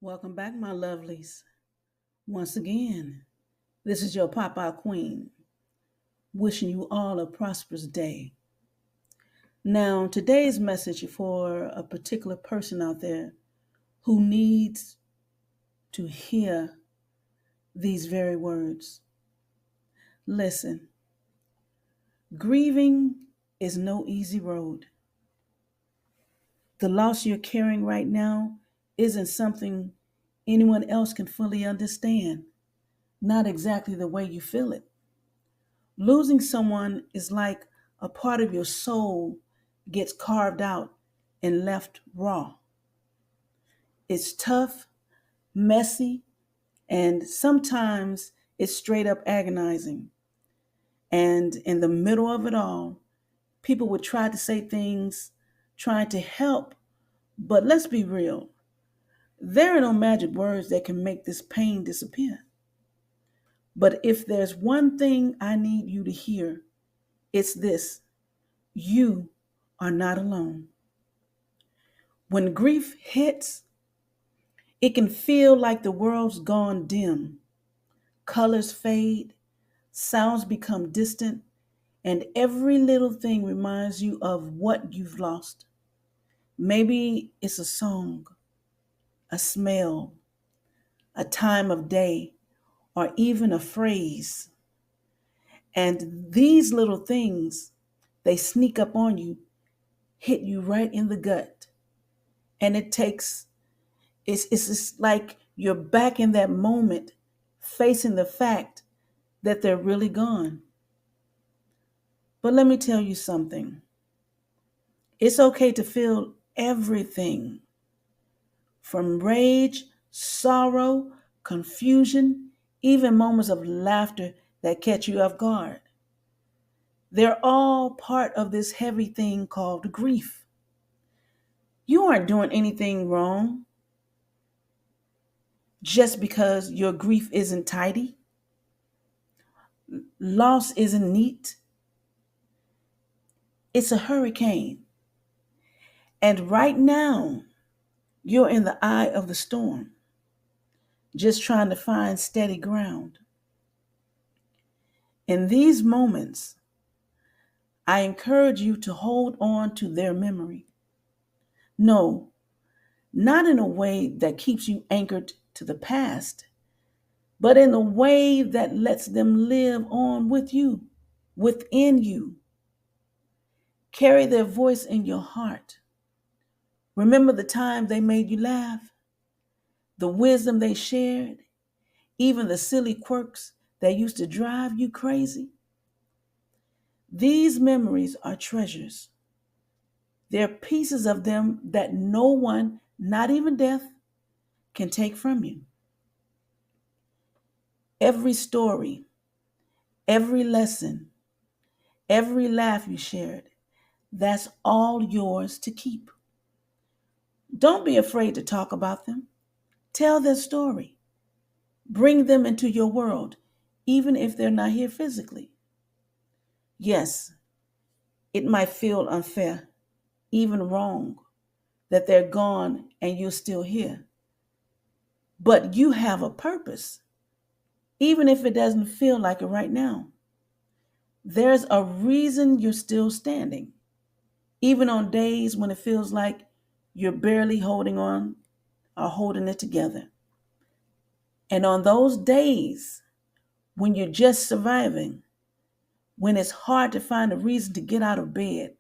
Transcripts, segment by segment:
Welcome back, my lovelies. Once again, this is your Pop Out Queen, wishing you all a prosperous day. Now, today's message for a particular person out there who needs to hear these very words. Listen, grieving is no easy road. The loss you're carrying right now isn't something anyone else can fully understand, not exactly the way you feel it. Losing someone is like a part of your soul gets carved out and left raw. It's tough, messy, and sometimes it's straight up agonizing. And in the middle of it all, people would try to say things trying to help, but let's be real. There are no magic words that can make this pain disappear. But if there's one thing I need you to hear, it's this: you are not alone. When grief hits, it can feel like the world's gone dim. Colors fade, sounds become distant, and every little thing reminds you of what you've lost. Maybe it's a song, a smell, a time of day, or even a phrase. And these little things, they sneak up on you, hit you right in the gut. And it's just like you're back in that moment, facing the fact that they're really gone. But let me tell you something. It's okay to feel everything from rage, sorrow, confusion, even moments of laughter that catch you off guard. They're all part of this heavy thing called grief. You aren't doing anything wrong just because your grief isn't tidy. Loss isn't neat. It's a hurricane. And right now, you're in the eye of the storm, just trying to find steady ground. In these moments, I encourage you to hold on to their memory. No, not in a way that keeps you anchored to the past, but in a way that lets them live on with you, within you. Carry their voice in your heart. Remember the time they made you laugh, the wisdom they shared, even the silly quirks that used to drive you crazy. These memories are treasures. They're pieces of them that no one, not even death, can take from you. Every story, every lesson, every laugh you shared, that's all yours to keep. Don't be afraid to talk about them. Tell their story. Bring them into your world, even if they're not here physically. Yes, it might feel unfair, even wrong, that they're gone and you're still here. But you have a purpose, even if it doesn't feel like it right now. There's a reason you're still standing, even on days when it feels like you're barely holding on or holding it together. And on those days when you're just surviving, when it's hard to find a reason to get out of bed,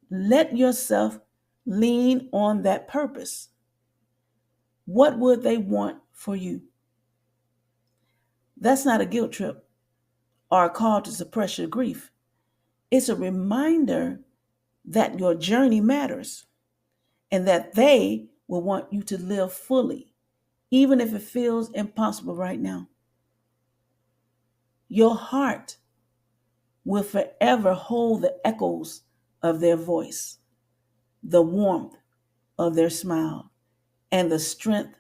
let yourself lean on that purpose. What would they want for you? That's not a guilt trip or a call to suppress your grief. It's a reminder that your journey matters and that they will want you to live fully, even if it feels impossible right now. Your heart will forever hold the echoes of their voice, the warmth of their smile, and the strength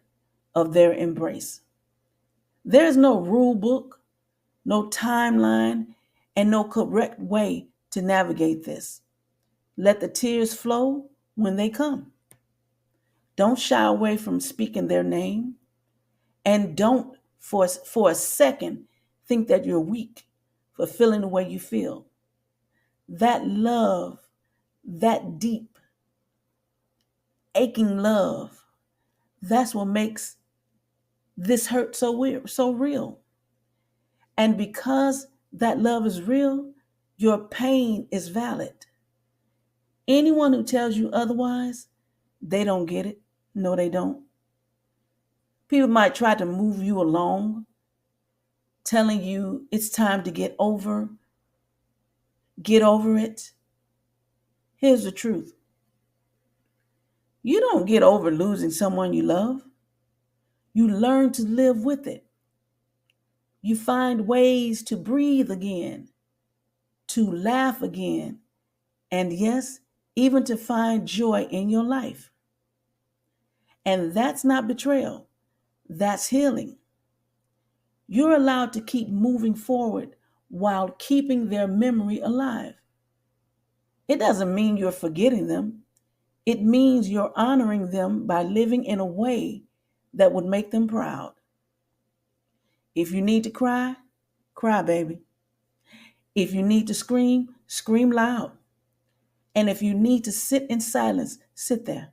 of their embrace. There's no rule book, no timeline, and no correct way to navigate this. Let the tears flow when they come. Don't shy away from speaking their name. And don't for a second think that you're weak for feeling the way you feel. That love, that deep, aching love, that's what makes this hurt so weird, so real. And because that love is real, your pain is valid. Anyone who tells you otherwise, they don't get it. No, they don't. People might try to move you along, telling you it's time to get over it. Here's the truth. You don't get over losing someone you love. You learn to live with it. You find ways to breathe again, to laugh again, and yes, even to find joy in your life. And that's not betrayal, that's healing. You're allowed to keep moving forward while keeping their memory alive. It doesn't mean you're forgetting them. It means you're honoring them by living in a way that would make them proud. If you need to cry, cry, baby. If you need to scream, scream loud. And if you need to sit in silence, sit there.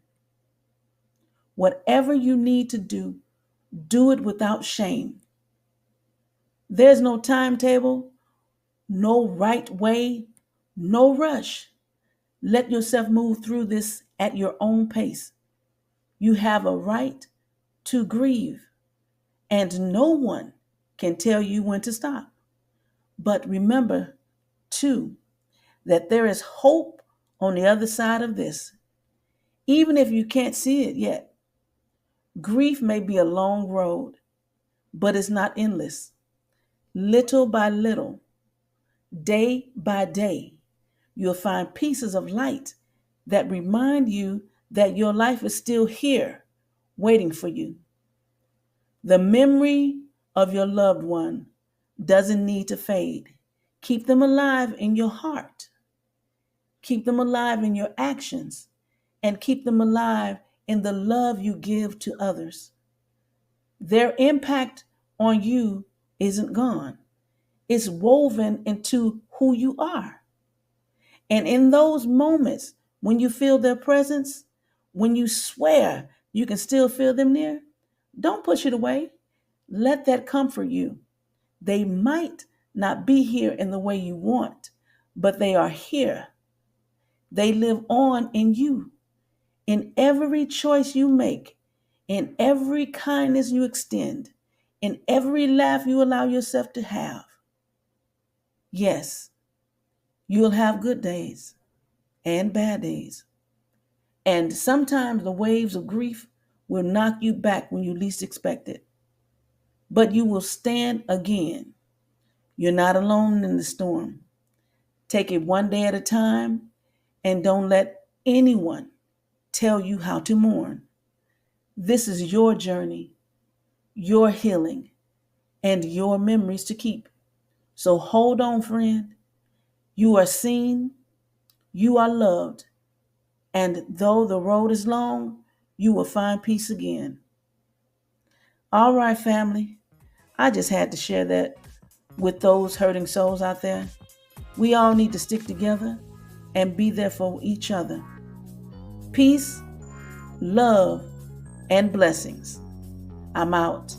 Whatever you need to do it without shame. There's no timetable, no right way, no rush. Let yourself move through this at your own pace. You have a right to grieve, and no one can tell you when to stop. But remember, too, that there is hope on the other side of this, even if you can't see it yet. Grief may be a long road, but it's not endless. Little by little, day by day, you'll find pieces of light that remind you that your life is still here, waiting for you. The memory of your loved one doesn't need to fade. Keep them alive in your heart. Keep them alive in your actions, and keep them alive in the love you give to others. Their impact on you isn't gone. It's woven into who you are. And in those moments when you feel their presence, when you swear you can still feel them near, don't push it away. Let that comfort you. They might not be here in the way you want, but they are here. They live on in you, in every choice you make, in every kindness you extend, in every laugh you allow yourself to have. Yes, you'll have good days and bad days. And sometimes the waves of grief will knock you back when you least expect it. But you will stand again. You're not alone in the storm. Take it one day at a time, and don't let anyone tell you how to mourn. This is your journey, your healing, and your memories to keep. So hold on, friend. You are seen, you are loved, and though the road is long, you will find peace again. All right, family. I just had to share that with those hurting souls out there. We all need to stick together and be there for each other. Peace, love, and blessings. I'm out.